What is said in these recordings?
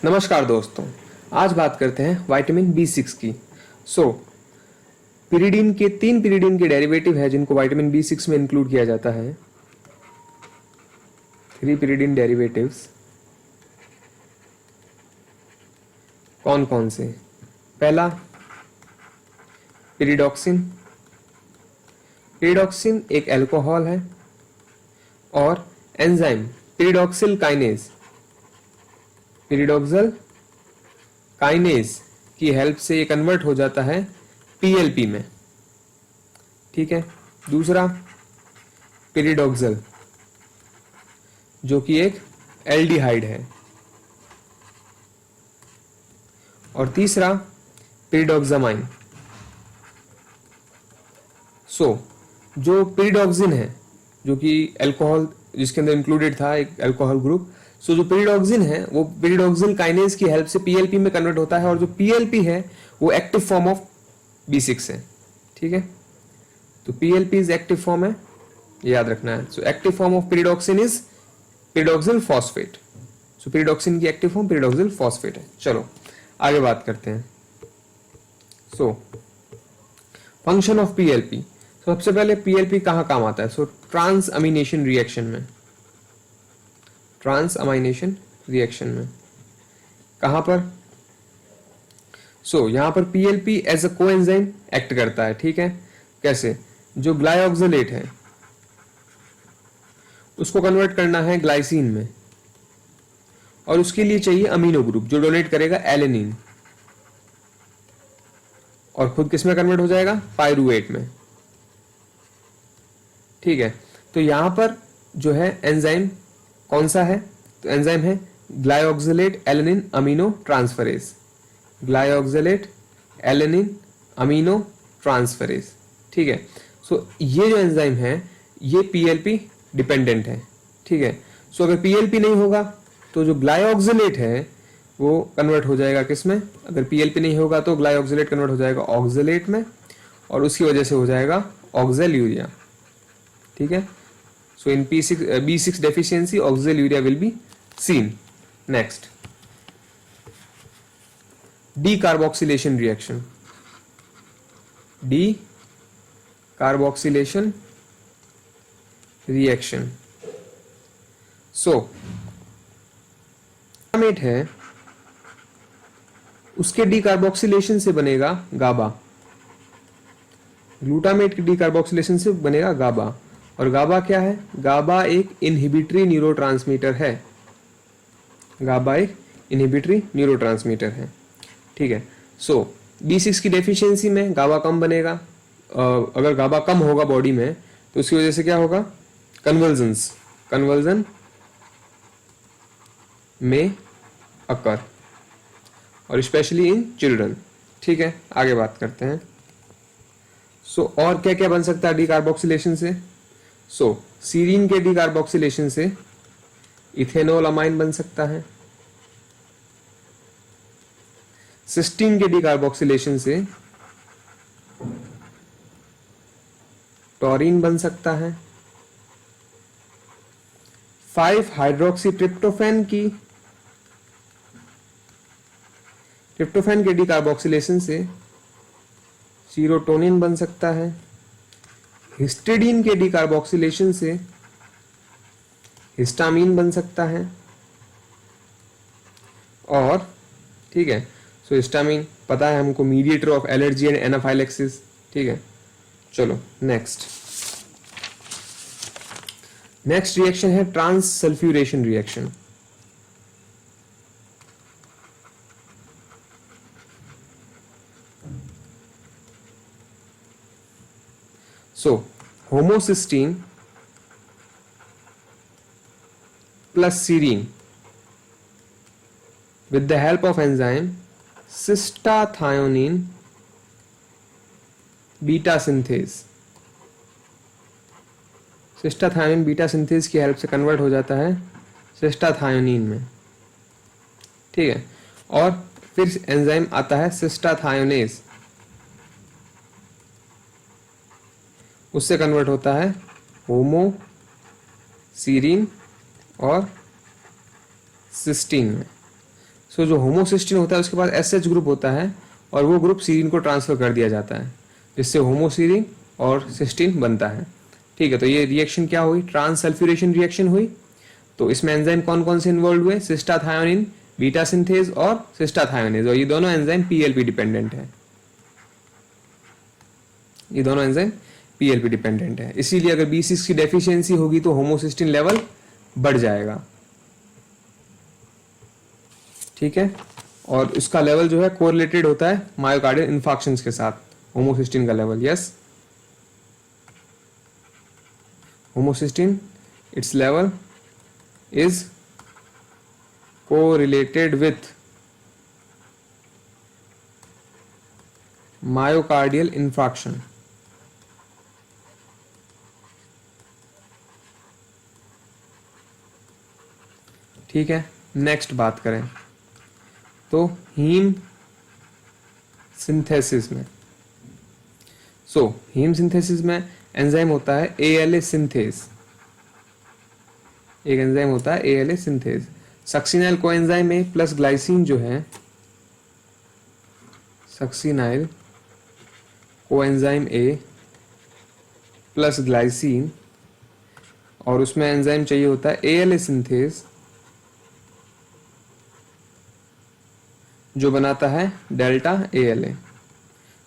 नमस्कार दोस्तों, आज बात करते हैं विटामिन B6 की। पिरिडीन के 3 पिरिडीन के डेरिवेटिव है जिनको विटामिन B6 में इंक्लूड किया जाता है। 3 पिरिडीन डेरिवेटिव्स कौन कौन से? पहला पिरिडॉक्सिन। पिरिडॉक्सिन एक अल्कोहल है और एंजाइम पिरिडॉक्सिल काइनेज की हेल्प से ये कन्वर्ट हो जाता है PLP में। ठीक है। दूसरा पिरिडॉक्सिल जो कि एक एल्डिहाइड है, और तीसरा पिरिडॉक्सामाइन। जो पिरिडॉक्सिन है जो कि अल्कोहल जिसके अंदर इंक्लूडेड था एक अल्कोहल ग्रुप, जो पिरिडॉक्सिन है वो पिरिडॉक्सिल काइनेज की हेल्प से PLP में कन्वर्ट होता है, और जो PLP है वो एक्टिव फॉर्म ऑफ B6 है। ठीक है, तो PLP इज एक्टिव फॉर्म है, याद रखना है। Active form of pyridoxine is pyridoxal phosphate. Pyridoxine की एक्टिव फॉर्म पिरिडॉक्सिल फॉस्फेट है। चलो आगे बात करते हैं। Function of PLP। सबसे पहले PLP कहाँ काम आता है? ट्रांस अमीनेशन रिएक्शन में। ट्रांस अमाइनेशन रिएक्शन में कहां पर? यहां पर PLP as a coenzyme act करता है। ठीक है, कैसे? जो ग्लाइऑक्सिलेट है उसको कन्वर्ट करना है ग्लाइसिन में, और उसके लिए चाहिए अमीनो ग्रुप जो डोनेट करेगा एलेनिन, और खुद किस में कन्वर्ट हो जाएगा? पायरुवेट में। ठीक है, तो यहां पर जो है एंजाइम कौन सा है? तो एंजाइम है glyoxylate alanine amino transferase. Glyoxylate alanine amino transferase. ठीक है, ये जो एंजाइम है ये PLP डिपेंडेंट है। ठीक है, अगर PLP नहीं होगा तो जो ग्लाइऑक्सिलेट है वो कन्वर्ट हो जाएगा किस में? अगर PLP नहीं होगा तो ग्लाइऑक्सिलेट कन्वर्ट हो जाएगा ऑक्सिलेट में, और उसकी वजह से हो जाएगा ऑक्सैल्यूरिया। ठीक है, in B6 deficiency oxaluria will be seen. Next, decarboxylation reaction. Decarboxylation reaction. Glutamate है उसके डीकार्बोक्सिलेशन से बनेगा गाबा। ग्लूटामेट के डीकार्बोक्सिलेशन से बनेगा गाबा, और गाबा क्या है? गाबा एक इनहिबिटरी न्यूरोट्रांसमीटर है। गाबा एक इनहिबिटरी न्यूरोट्रांसमीटर है। ठीक है, B6 की डेफिशिएंसी में गाबा कम बनेगा। अगर गाबा कम होगा बॉडी में तो उसकी वजह से क्या होगा? कन्वर्जन में अकर, और स्पेशली इन चिल्ड्रन। ठीक है, आगे बात करते हैं। और क्या क्या बन सकता है डीकार्बोक्सिलेशन से? सीरीन के डीकार्बोक्सिलेशन से इथेनॉल अमाइन बन सकता है। सिस्टीन के डीकार्बोक्सिलेशन से टॉरिन बन सकता है। 5 हाइड्रोक्सी ट्रिप्टोफैन के डीकार्बोक्सिलेशन से सीरोटोनिन बन सकता है। हिस्टिडीन के डीकार्बोक्सिलेशन से हिस्टामीन बन सकता है। और ठीक है, हिस्टामीन पता है हमको, mediator of allergy and anaphylaxis. ठीक है, चलो नेक्स्ट रिएक्शन है transsulfuration reaction. Homocysteine plus serine with the help of enzyme cystathionine beta synthase। Cystathionine beta synthase की हेल्प से कन्वर्ट हो जाता है सिस्टाथायोनिन में। ठीक है, और फिर एंजाइम आता है सिस्टाथायोनेज, उससे कन्वर्ट होता है होमो सीरीन और सिस्टीन में। सो जो होमोसिस्टीन होता है उसके पास एसएच ग्रुप होता है और वो ग्रुप सीरीन को ट्रांसफर कर दिया जाता है, जिससे होमोसीरीन और सिस्टीन बनता है। ठीक है, तो ये रिएक्शन क्या हुई, ट्रांससल्फ्यूरेशन रिएक्शन हुई। तो इसमें एंजाइम कौन कौन से इन्वॉल्व हुए, सिस्टाथायोनिन, बीटा सिंथेज और सिस्टाथायोनेज, और ये दोनों एंजाइम पीएलपी डिपेंडेंट है। ये दोनों एंजाइम पीएलपी डिपेंडेंट है, इसीलिए अगर B6 की डेफिशिएंसी होगी तो होमोसिस्टीन लेवल बढ़ जाएगा। ठीक है, और उसका लेवल जो है कोरिलेटेड होता है मायोकार्डियल इन्फार्क्शंस के साथ, होमोसिस्टीन का level. Yes, homocysteine it's level is correlated with myocardial infarction. ठीक है, नेक्स्ट बात करें तो हीम सिंथेसिस में। हीम सिंथेसिस में एंजाइम होता है ALA सिंथेज, एक एंजाइम होता है ALA synthase. Succinyl coenzyme A plus glycine जो है, succinyl coenzyme A plus glycine, और उसमें एंजाइम चाहिए होता है ALA सिंथेज जो बनाता है डेल्टा ALA।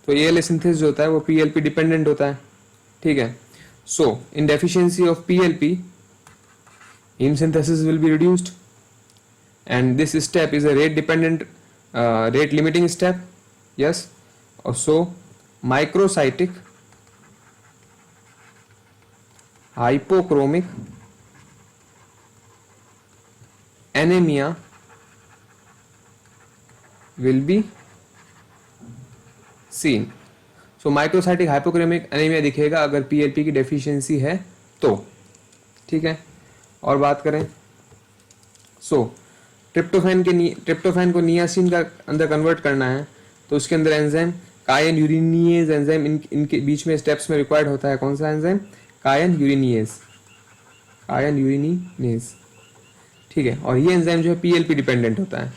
तो ALA सिंथेज जो होता है वो PLP डिपेंडेंट होता है। ठीक है, so in deficiency of PLP heme synthesis will be reduced, and this step is a rate dependent rate limiting step. Yes, also microcytic hypochromic anemia will be seen. So microcytic hypochromic anemia दिखेगा अगर PLP की deficiency है तो। ठीक है, और बात करें ट्रिप्टोफैन को नियासिन का अंदर कन्वर्ट करना है, तो उसके अंदर एंजाइम कायन यूरिनिएज एंजाइम इनके बीच में स्टेप्स में रिक्वायर्ड होता है। कौन सा एंजाइम, कायन यूरिनिएज। ठीक है, और ये एंजाइम जो है PLP डिपेंडेंट होता है।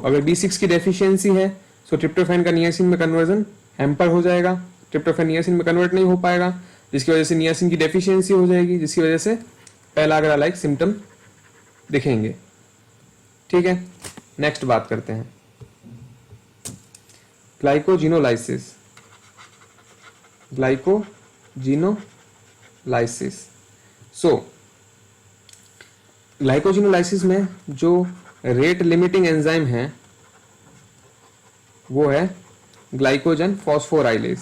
अगर B6 की डेफिशिएंसी है तो ट्रिप्टोफैन का नियासिन में कन्वर्जन हैम्पर हो जाएगा, ट्रिप्टोफैन नियासिन में कन्वर्ट नहीं हो पाएगा, जिसकी वजह से नियासिन की डेफिशिएंसी हो जाएगी, जिसकी वजह से पहला लाइक सिम्टम दिखेंगे। ठीक है, नेक्स्ट बात करते हैं ग्लाइकोजिनोलाइसिस। ग्लाइकोजिनोलाइसिस में जो रेट लिमिटिंग एंजाइम है वो है ग्लाइकोजन फॉस्फोराइलेज,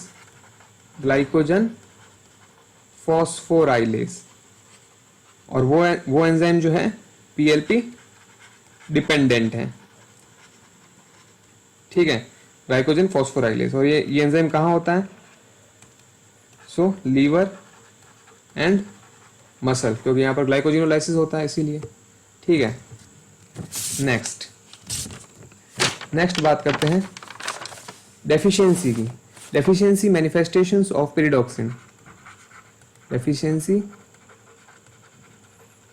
और वो एंजाइम जो है PLP डिपेंडेंट है। ठीक है, ग्लाइकोजन फॉस्फोराइलेज, और ये एंजाइम कहाँ होता है, लीवर एंड मसल, क्योंकि यहाँ पर ग्लाइकोजिनोलाइसिस होता है इसीलिए। ठीक है, नेक्स्ट बात करते हैं डेफिशिएंसी की। Deficiency manifestations of pyridoxine. Deficiency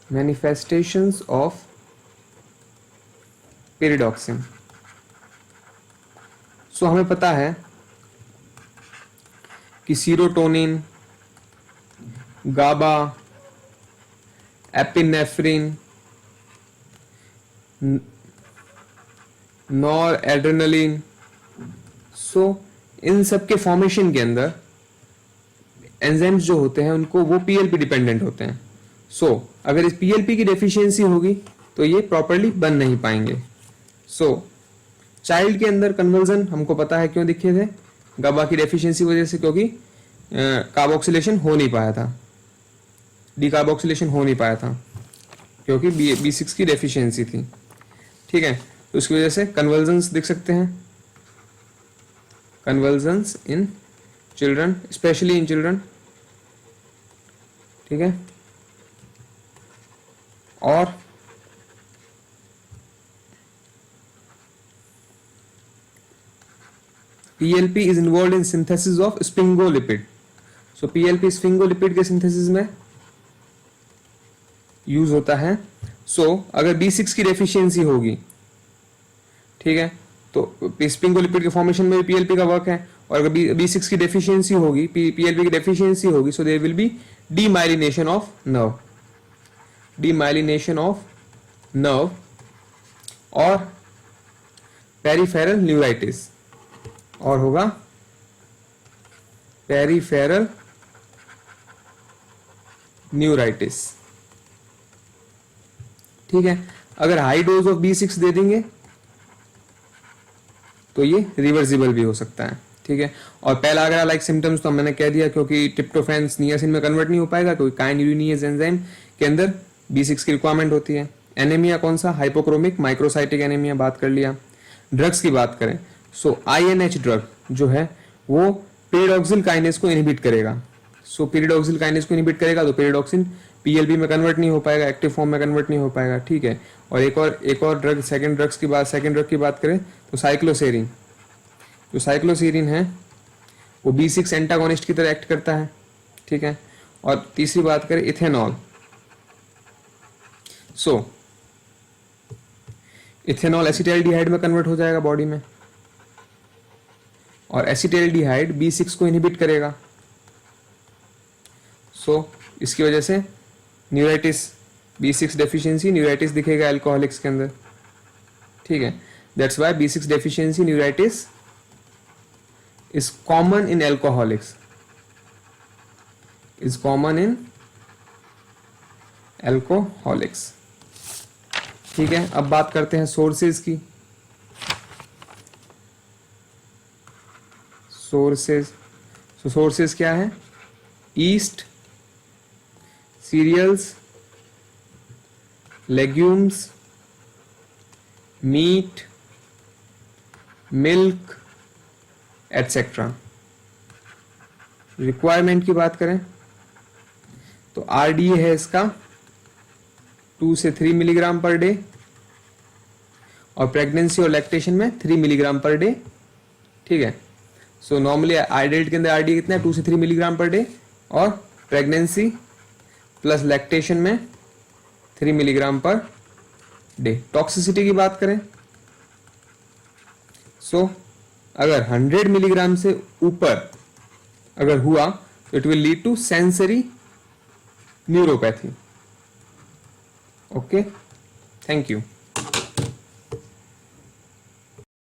manifestations of pyridoxine. हमें पता है कि सीरोटोनिन, गाबा, एपिनेफ्रिन, नॉर एड्रेनलिन, इन सब के फॉर्मेशन के अंदर एंजाइम्स जो होते हैं उनको वो PLP डिपेंडेंट होते हैं। अगर इस PLP की डेफिशिएंसी होगी तो ये प्रॉपरली बन नहीं पाएंगे। चाइल्ड के अंदर कन्वर्जन हमको पता है क्यों दिखे थे, गाबा की डेफिशिएंसी वजह से, क्योंकि कार्बोक्सिलेशन हो नहीं पाया था, डीकार्बोक्सिलेशन हो नहीं पाया था, क्योंकि B6 की डेफिशिएंसी थी। ठीक है, तो उसकी वजह से कन्वर्जन्स दिख सकते हैं, convergence in children, specially in children. ठीक है, और PLP is involved in synthesis of sphingolipid. PLP sphingolipid के सिंथेसिस में यूज होता है। अगर B6 की डेफिशिएंसी होगी ठीक है, तो स्पिंगोलिपिड के फॉर्मेशन में भी पीएलपी का वर्क है। और अगर B6 की डेफिशिएंसी होगी, पीएलपी की डेफिशिएंसी होगी, so there will be demyelination of nerve, demyelination of nerve और पेरिफेरल न्यूराइटिस, और होगा पेरिफेरल न्यूराइटिस। ठीक है, अगर हाई डोज ऑफ B6 दे देंगे तो ये रिवर्सिबल भी हो सकता है। ठीक है, और पहला अगर लाइक सिम्टम्स तो मैंने कह दिया, क्योंकि ट्रिप्टोफैन नियासिन में कन्वर्ट नहीं हो पाएगा, क्योंकि काइनेस एंजाइम के अंदर B6 की रिक्वायरमेंट होती है। एनीमिया कौन सा, हाइपोक्रोमिक माइक्रोसाइटिक एनीमिया बात कर लिया। ड्रग्स की बात करें, सो INH ड्रग जो है वो पेरिडॉक्सिल काइनेस को इनहिबिट करेगा। सो पेरिडॉक्सिल काइनेस को इनहिबिट करेगा तो पेरिडॉक्सिन PLB में कन्वर्ट नहीं हो पाएगा, एक्टिव फॉर्म में कन्वर्ट नहीं हो पाएगा। ठीक है, और एक और ड्रग, सेकंड ड्रग की बात करें तो साइक्लोसेरिन, जो साइक्लोसेरिन है वो B6 एंटागोनिस्ट की तरह एक्ट करता है। ठीक है, और तीसरी बात करें इथेनॉल, सो इथेनॉल एसिटाइलडिहाइड में कन्वर्ट हो जाएगा बॉडी में, और एसिटाइलडिहाइड B6 को इनहिबिट करेगा। सो इसकी वजह से न्यूराइटिस, B6 डेफिशिएंसी न्यूराइटिस दिखेगा अल्कोहलिक्स के अंदर। ठीक है, that's why B6 deficiency neuritis is common in alcoholics, is common in alcoholics। ठीक है, अब बात करते हैं सोर्सेज की। सोर्सेज क्या है, yeast, cereals, legumes, meat, milk etcetera. Requirement की बात करें तो RDA है इसका 2 से 3 मिलीग्राम पर डे, और प्रेगनेंसी और लैक्टेशन में 3 मिलीग्राम पर डे। ठीक है, सो नॉर्मली एडल्ट के अंदर RDA कितना है, 2 से 3 मिलीग्राम पर डे, और प्रेगनेंसी प्लस लैक्टेशन में 3 मिलीग्राम पर डे। टॉक्सिसिटी की बात करें, सो अगर 100 मिलीग्राम से ऊपर अगर हुआ तो it will lead to sensory neuropathy. Okay, thank you.